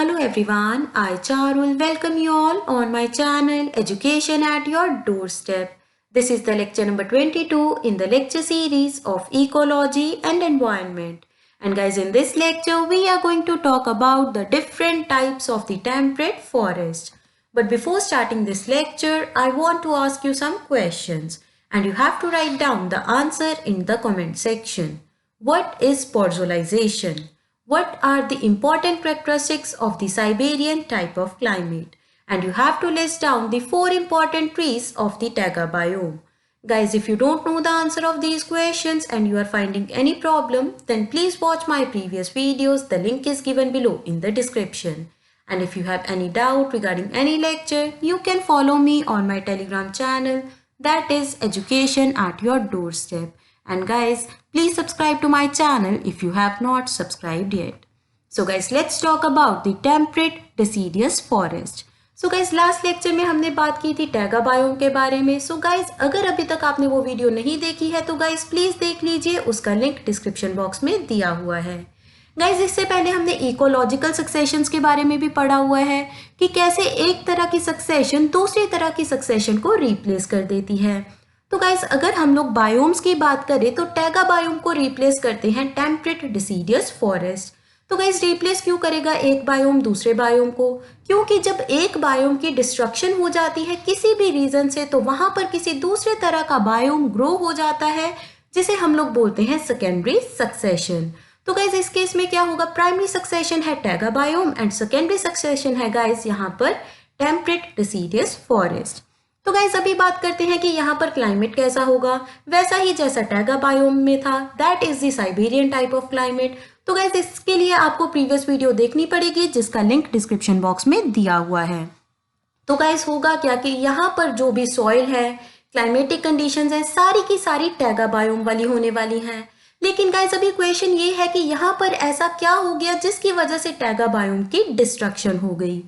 Hello everyone, I Charul welcome you all on my channel Education at Your Doorstep. This is the lecture number 22 in the lecture series of Ecology and Environment. And guys, in this lecture we are going to talk about the different types of the temperate forest. But before starting this lecture, I want to ask you some questions and you have to write down the answer in the comment section. What is podzolization? What are the important characteristics of the Siberian type of climate? And you have to list down the 4 important trees of the taiga biome. Guys, if you don't know the answer of these questions and you are finding any problem, then please watch my previous videos. The link is given below in the description. And if you have any doubt regarding any lecture, you can follow me on my Telegram channel, that is Education at Your Doorstep. And guys, please subscribe to my channel if you have not subscribed yet. So guys, let's talk about the temperate deciduous forest. So guys, last lecture में हमने बात की थी taiga biome के बारे में. So guys, अगर अभी तक आपने वो वीडियो नहीं देखी है तो गाइज प्लीज देख लीजिए, उसका लिंक डिस्क्रिप्शन बॉक्स में दिया हुआ है. गाइज, इससे पहले हमने इकोलॉजिकल सक्सेशंस के बारे में भी पढ़ा हुआ है कि कैसे एक तरह की सक्सेशन दूसरी तरह की सक्सेशन को रिप्लेस कर देती है. तो गाइज, अगर हम लोग बायोम्स की बात करें तो टैगा बायोम को रिप्लेस करते हैं टेम्परेट डिसीडियस फॉरेस्ट. तो गाइज, रिप्लेस क्यों करेगा एक बायोम दूसरे बायोम को? क्योंकि जब एक बायोम की डिस्ट्रक्शन हो जाती है किसी भी रीजन से तो वहां पर किसी दूसरे तरह का बायोम ग्रो हो जाता है, जिसे हम लोग बोलते हैं सेकेंडरी सक्सेशन. तो गाइज, इस केस में क्या होगा? प्राइमरी सक्सेशन है taiga biome and secondary succession है गाइज यहाँ पर टेम्परेट डिसीडियस फॉरेस्ट. तो गाइज, अभी बात करते हैं कि यहाँ पर क्लाइमेट कैसा होगा. वैसा ही जैसा टैगा बायोम में था, that is the Siberian type of climate. तो गाइज, इसके लिए आपको प्रीवियस वीडियो देखनी पड़ेगी जिसका लिंक डिस्क्रिप्शन बॉक्स में दिया हुआ है. तो गाइज, होगा क्या कि यहाँ पर जो भी सॉइल है, क्लाइमेटिक कंडीशंस है, सारी की सारी टैगा बायोम वाली होने वाली हैं. लेकिन गाइज, अभी क्वेश्चन ये है कि यहाँ पर ऐसा क्या हो गया जिसकी वजह से टैगा बायोम की डिस्ट्रक्शन हो गई.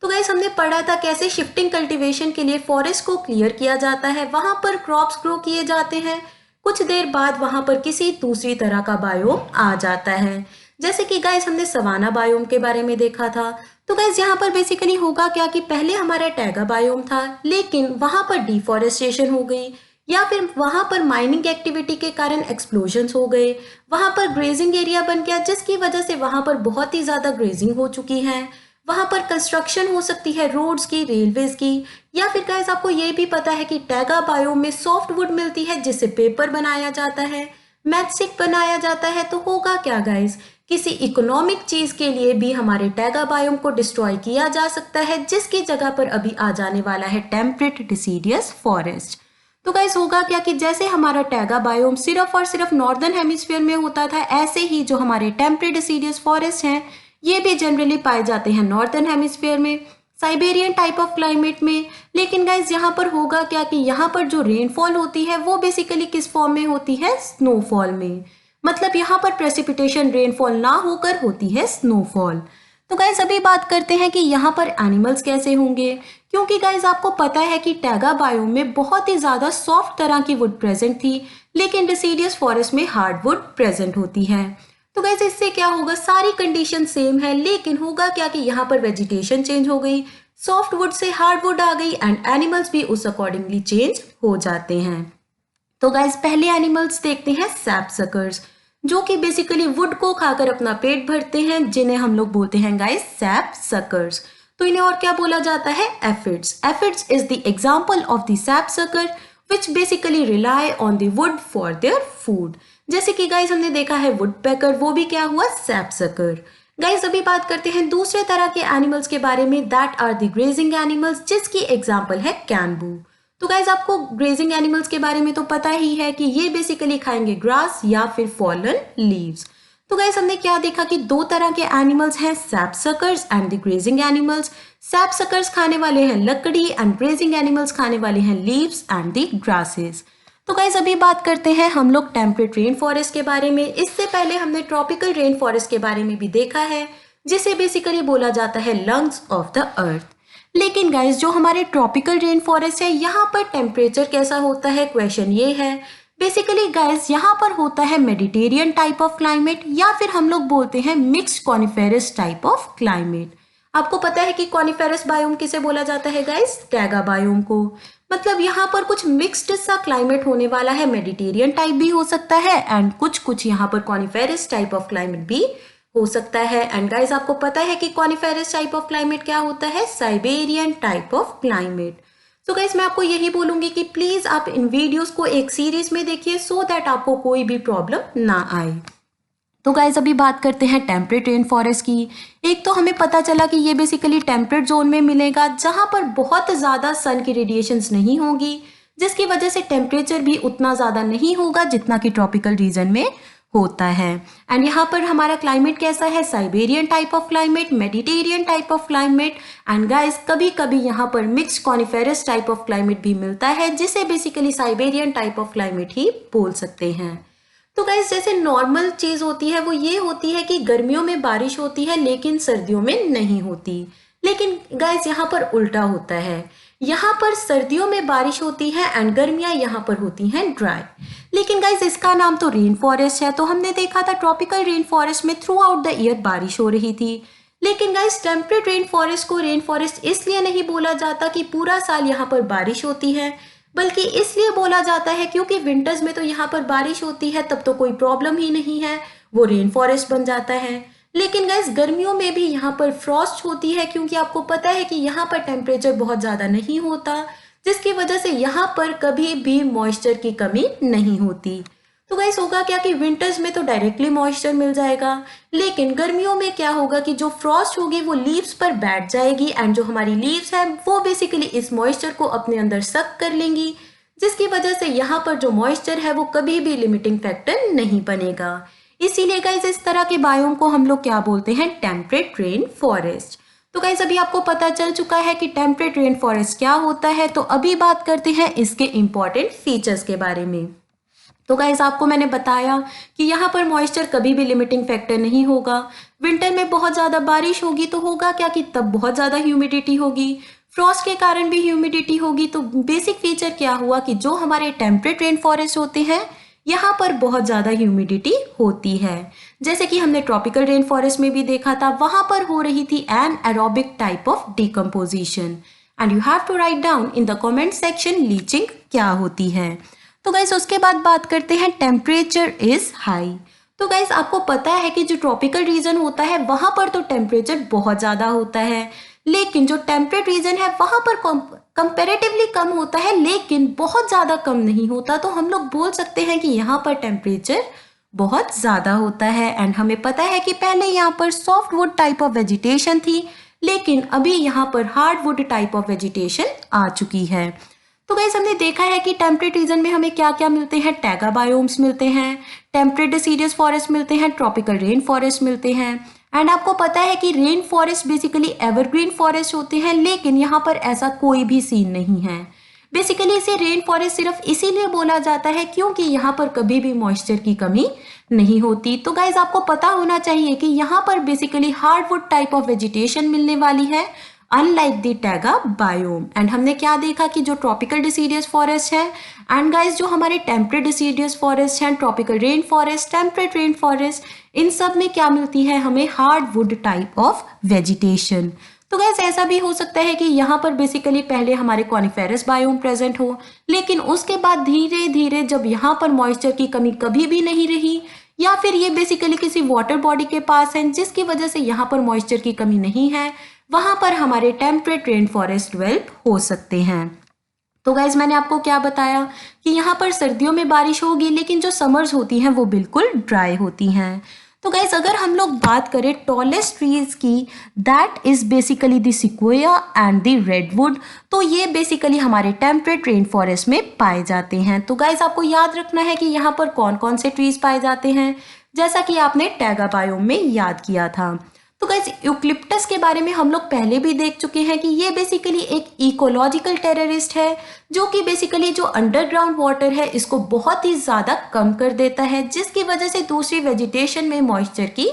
तो गाइस, हमने पढ़ा था कैसे शिफ्टिंग कल्टीवेशन के लिए फॉरेस्ट को क्लियर किया जाता है, वहां पर क्रॉप्स ग्रो किए जाते हैं, कुछ देर बाद वहां पर किसी दूसरी तरह का बायोम आ जाता है. जैसे कि गाइस, हमने सवाना बायोम के बारे में देखा था. तो गाइस, यहाँ पर बेसिकली होगा क्या कि पहले हमारा टैगा बायोम था, लेकिन वहां पर डिफॉरेस्टेशन हो गई या फिर वहां पर माइनिंग एक्टिविटी के कारण एक्सप्लोजन्स हो गए, वहां पर ग्रेजिंग एरिया बन गया जिसकी वजह से वहां पर बहुत ही ज्यादा ग्रेजिंग हो चुकी है. वहां पर कंस्ट्रक्शन हो सकती है रोड्स की, रेलवेज की, या फिर गाइस आपको ये भी पता है कि टैगा बायोम में सॉफ्ट वुड मिलती है जिससे पेपर बनाया जाता है, मैथस्टिक बनाया जाता है. तो होगा क्या गाइस, किसी इकोनॉमिक चीज के लिए भी हमारे टैगा बायोम को डिस्ट्रॉय किया जा सकता है, जिसकी जगह पर अभी आ जाने वाला है टेम्परेट डिसीडियस फॉरेस्ट. तो गाइस, होगा क्या कि जैसे हमारा टैगा बायोम सिर्फ और सिर्फ नॉर्दर्न हेमिस्फीयर में होता था, ऐसे ही जो हमारे टेम्परेट डिसीडियस फॉरेस्ट हैं ये भी जनरली पाए जाते हैं नॉर्दर्न हेमिस्फीयर में, साइबेरियन टाइप ऑफ क्लाइमेट में. लेकिन गाइज, यहाँ पर होगा क्या कि यहाँ पर जो रेनफॉल होती है वो बेसिकली किस फॉर्म में होती है? स्नोफॉल में. मतलब यहाँ पर प्रेसिपिटेशन रेनफॉल ना होकर होती है स्नोफॉल. तो गाइज, अभी बात करते हैं कि यहाँ पर एनिमल्स कैसे होंगे. क्योंकि गाइज, आपको पता है कि टैगा बायोम में बहुत ही ज्यादा सॉफ्ट तरह की वुड प्रेजेंट थी, लेकिन डिसीडियस फॉरेस्ट में हार्ड वुड प्रेजेंट होती है. तो गाइस, इससे क्या होगा? सारी कंडीशन सेम है, लेकिन होगा क्या कि यहाँ पर वेजिटेशन चेंज हो गई, सॉफ्ट वुड से हार्ड वुड आ गई एंड एनिमल्स भी उस अकॉर्डिंगली चेंज हो जाते हैं. तो गाइस, पहले एनिमल्स देखते हैं सैप सकर्स, जो कि बेसिकली वुड को खाकर अपना पेट भरते हैं, जिन्हें हम लोग बोलते हैं गाइस सैप सकर्स. तो इन्हें और क्या बोला जाता है? Aphids. Aphids is the example of the SAP sucker which basically rely on the wood for their food. जैसे कि गाइस, हमने देखा है वुड पैकर, वो भी क्या हुआ? SAP sucker. गाइस, अभी बात करते हैं दूसरे तरह के एनिमल्स के बारे में, that are the grazing animals, जिसकी एग्जांपल है कैनबू. तो गाइस, आपको ग्रेजिंग एनिमल्स के बारे में तो पता ही है कि ये बेसिकली खाएंगे ग्रास या फिर फॉलन लीव्स. तो गाइस, हमने क्या देखा कि 2 तरह के एनिमल्स हैं, SAP suckers and the grazing animals. SAP suckers खाने वाले हैं लकड़ी एंड ग्रेजिंग एनिमल्स खाने वाले हैं लीव्स एंड द ग्रासेस. तो गाइस, अभी बात करते हैं हम लोग टेम्परेट रेन फॉरेस्ट के बारे में. इससे पहले हमने ट्रॉपिकल रेन फॉरेस्ट के बारे में भी देखा है, जिसे बेसिकली बोला जाता है लंग्स ऑफ द अर्थ. लेकिन गाइस, जो हमारे ट्रॉपिकल रेन फॉरेस्ट है यहाँ पर टेम्परेचर कैसा होता है? क्वेश्चन ये है. बेसिकली गाइस, यहाँ पर होता है मेडिटेरियन टाइप ऑफ क्लाइमेट, या फिर हम लोग बोलते हैं mixed coniferous type of climate. आपको पता है कि कॉनिफेरस बायोम किसे बोला जाता है गाइस? टैगा बायोम को। मतलब यहाँ पर कुछ मिक्स्ड सा क्लाइमेट होने वाला है, मेडिटेरियन टाइप भी हो सकता है एंड कुछ यहाँ पर कॉनिफेरस टाइप ऑफ क्लाइमेट भी हो सकता है। एंड गाइस आपको पता है कि कॉनिफेरस टाइप ऑफ क्लाइमेट क्या होता है? Siberian type of climate. So guys मैं आपको यही बोलूंगी कि प्लीज आप इन वीडियोस को एक सीरीज में देखिए सो दैट आपको कोई भी प्रॉब्लम ना आए। तो गाइज अभी बात करते हैं टेम्परेट रेन फॉरेस्ट की। एक तो हमें पता चला कि ये बेसिकली टेम्परेट जोन में मिलेगा जहां पर बहुत ज़्यादा सन की रेडिएशंस नहीं होगी, जिसकी वजह से टेम्परेचर भी उतना ज़्यादा नहीं होगा जितना कि ट्रॉपिकल रीजन में होता है। एंड यहाँ पर हमारा क्लाइमेट कैसा है? Siberian type of climate, Mediterranean type of climate and guys कभी कभी यहाँ पर mixed coniferous type of climate भी मिलता है, जिसे basically Siberian type of climate ही बोल सकते हैं। तो गाइस जैसे नॉर्मल चीज होती है वो ये होती है कि गर्मियों में बारिश होती है लेकिन सर्दियों में नहीं होती। लेकिन गाइस यहाँ पर उल्टा होता है, यहाँ पर सर्दियों में बारिश होती है एंड गर्मियाँ यहाँ पर होती हैं ड्राई। लेकिन गाइस इसका नाम तो रेन फॉरेस्ट है, तो हमने देखा था ट्रॉपिकल रेन फॉरेस्ट में थ्रू आउट द ईयर बारिश हो रही थी। लेकिन गाइस टेम्परेट रेन फॉरेस्ट को रेन फॉरेस्ट इसलिए नहीं बोला जाता कि पूरा साल यहाँ पर बारिश होती है, बल्कि इसलिए बोला जाता है क्योंकि विंटर्स में तो यहाँ पर बारिश होती है, तब तो कोई प्रॉब्लम ही नहीं है, वो रेन फॉरेस्ट बन जाता है। लेकिन गाइस गर्मियों में भी यहाँ पर फ्रॉस्ट होती है, क्योंकि आपको पता है कि यहाँ पर टेम्परेचर बहुत ज़्यादा नहीं होता, जिसकी वजह से यहाँ पर कभी भी मॉइस्चर की कमी नहीं होती। तो गाइस होगा क्या कि विंटर्स में तो डायरेक्टली मॉइस्चर मिल जाएगा, लेकिन गर्मियों में क्या होगा कि जो फ्रॉस्ट होगी वो लीव्स पर बैठ जाएगी एंड जो हमारी लीव्स है वो बेसिकली इस मॉइस्चर को अपने अंदर सक कर लेंगी, जिसकी वजह से यहाँ पर जो मॉइस्चर है वो कभी भी लिमिटिंग फैक्टर नहीं बनेगा। इसीलिए गाइस इस तरह के बायोम को हम लोग क्या बोलते हैं? Temperate rain forest. तो गाइस अभी आपको पता चल चुका है कि टेम्परेट रेन फॉरेस्ट क्या होता है, तो अभी बात करते हैं इसके इंपॉर्टेंट फीचर्स के बारे में। तो गाइस आपको मैंने बताया कि यहाँ पर मॉइस्चर कभी भी लिमिटिंग फैक्टर नहीं होगा। विंटर में बहुत ज़्यादा बारिश होगी तो होगा क्या कि तब बहुत ज़्यादा ह्यूमिडिटी होगी, फ्रॉस्ट के कारण भी ह्यूमिडिटी होगी। तो बेसिक फीचर क्या हुआ कि जो हमारे टेम्परेट रेन फॉरेस्ट होते हैं यहाँ पर बहुत ज़्यादा ह्यूमिडिटी होती है, जैसे कि हमने ट्रॉपिकल रेन फॉरेस्ट में भी देखा था, वहाँ पर हो रही थी anaerobic type of decomposition. And you have to write down in the comment section leaching क्या होती है। तो गाइस उसके बाद बात करते हैं टेम्परेचर इज हाई। तो गाइस आपको पता है कि जो ट्रॉपिकल रीजन होता है वहां पर तो टेम्परेचर बहुत ज़्यादा होता है, लेकिन जो टेम्परेट रीजन है वहां पर कंपेरेटिवली कम होता है, लेकिन बहुत ज़्यादा कम नहीं होता। तो हम लोग बोल सकते हैं कि यहाँ पर टेम्परेचर बहुत ज़्यादा होता है। एंड हमें पता है कि पहले यहाँ पर soft wood type of vegetation थी, लेकिन अभी यहाँ पर hard wood type of vegetation आ चुकी है। तो गाइस हमने देखा है कि टेम्परेट रीजन में हमें क्या क्या मिलते हैं? टैगा बायोम्स मिलते हैं, टेम्परेट डिसीडियस फॉरेस्ट मिलते हैं, ट्रॉपिकल रेन फॉरेस्ट मिलते हैं। एंड आपको पता है कि rain forest basically evergreen forest होते हैं, लेकिन यहाँ पर ऐसा कोई भी सीन नहीं है। बेसिकली इसे रेन फॉरेस्ट सिर्फ इसीलिए बोला जाता है क्योंकि यहाँ पर कभी भी मॉइस्चर की कमी नहीं होती। तो गाइज आपको पता होना चाहिए कि यहाँ पर basically hardwood type of vegetation मिलने वाली है, unlike the taiga biome. And हमने क्या देखा कि जो ट्रॉपिकल डिसीडियस फॉरेस्ट है एंड गाइस जो हमारे टेम्परेट डिसीडियस फॉरेस्ट हैं, tropical rain forest, temperate rain forest, इन सब में क्या मिलती है हमें? Hard wood type of vegetation. तो गाइस ऐसा भी हो सकता है कि यहाँ पर बेसिकली पहले हमारे कॉनिफेरस बायोम प्रेजेंट हो, लेकिन उसके बाद धीरे धीरे जब यहाँ पर मॉइस्चर की कमी कभी भी नहीं रही, या फिर ये बेसिकली किसी वाटर बॉडी के पास है जिसकी वजह से यहाँ पर मॉइस्चर की कमी नहीं है, वहां पर हमारे टेम्परेट रेन फॉरेस्ट डेवलप हो सकते हैं। तो गाइज मैंने आपको क्या बताया कि यहाँ पर सर्दियों में बारिश होगी, लेकिन जो समर्स होती हैं वो बिल्कुल ड्राई होती हैं। तो गाइज अगर हम लोग बात करें टॉलेस्ट ट्रीज की, that is basically the sequoia and the redwood, तो ये बेसिकली हमारे टेम्परेट रेन फॉरेस्ट में पाए जाते हैं। तो गाइज आपको याद रखना है कि यहाँ पर कौन कौन से ट्रीज पाए जाते हैं, जैसा कि आपने टैगा बायोम में याद किया था। तो गाइस यूक्लिप्टस के बारे में हम लोग पहले भी देख चुके हैं कि ये बेसिकली एक इकोलॉजिकल टेररिस्ट है, जो कि बेसिकली जो अंडरग्राउंड वाटर है इसको बहुत ही ज़्यादा कम कर देता है, जिसकी वजह से दूसरी वेजिटेशन में मॉइस्चर की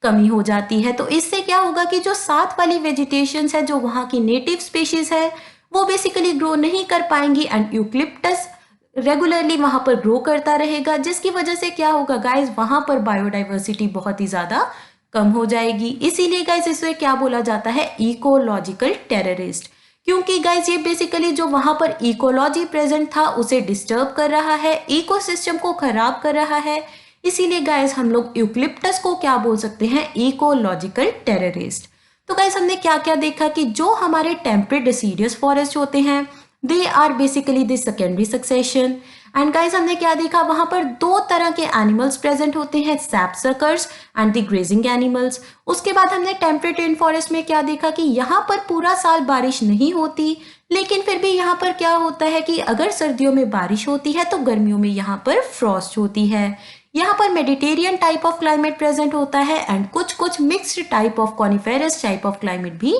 कमी हो जाती है। तो इससे क्या होगा कि जो साथ वाली वेजिटेशन है, जो वहाँ की नेटिव स्पीशीज है, वो बेसिकली ग्रो नहीं कर पाएंगी एंड यूक्लिप्टस रेगुलरली वहाँ पर ग्रो करता रहेगा, जिसकी वजह से क्या होगा गाइज, वहाँ पर बायोडाइवर्सिटी बहुत ही ज़्यादा कम हो जाएगी। इसीलिए गाइज इसे क्या बोला जाता है, इकोलॉजिकल टेररिस्ट। क्योंकि गाइज ये बेसिकली जो वहां पर इकोलॉजी प्रेजेंट था उसे डिस्टर्ब कर रहा है, इकोसिस्टम को खराब कर रहा है। इसीलिए गाइज हम लोग यूकलिप्टस को क्या बोल सकते हैं, इकोलॉजिकल टेररिस्ट। तो गाइज हमने क्या क्या देखा कि जो हमारे टेम्परेट डिसीडियस फॉरेस्ट होते हैं they are basically the secondary succession. And guys हमने क्या देखा, वहां पर दो तरह के एनिमल्स प्रेजेंट होते हैं, सैपसकर्स एंड द ग्रेजिंग एनिमल्स। उसके बाद हमने टेम्परेट रेन फॉरेस्ट में क्या देखा कि यहाँ पर पूरा साल बारिश नहीं होती, लेकिन फिर भी यहाँ पर क्या होता है कि अगर सर्दियों में बारिश होती है तो गर्मियों में यहाँ पर फ्रॉस्ट होती है। यहाँ पर Mediterranean type of climate present होता है एंड कुछ कुछ mixed type of coniferous type of climate भी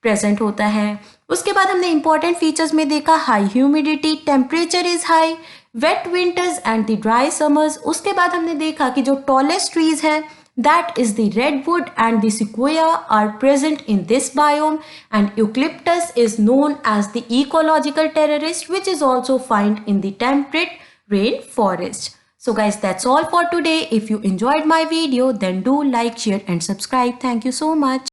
प्रेजेंट होता है। उसके बाद हमने इंपॉर्टेंट फीचर्स में देखा, high humidity, temperature is high, wet winters and the dry summers. उसके बाद हमने देखा कि जो टॉलेस्ट ट्रीज हैं that is the redwood and the sequoia are present in this biome, and eucalyptus is known as the ecological terrorist which is also found in the temperate rainforest. So guys, that's all for today. If you enjoyed my video then do like, share and subscribe. Thank you so much.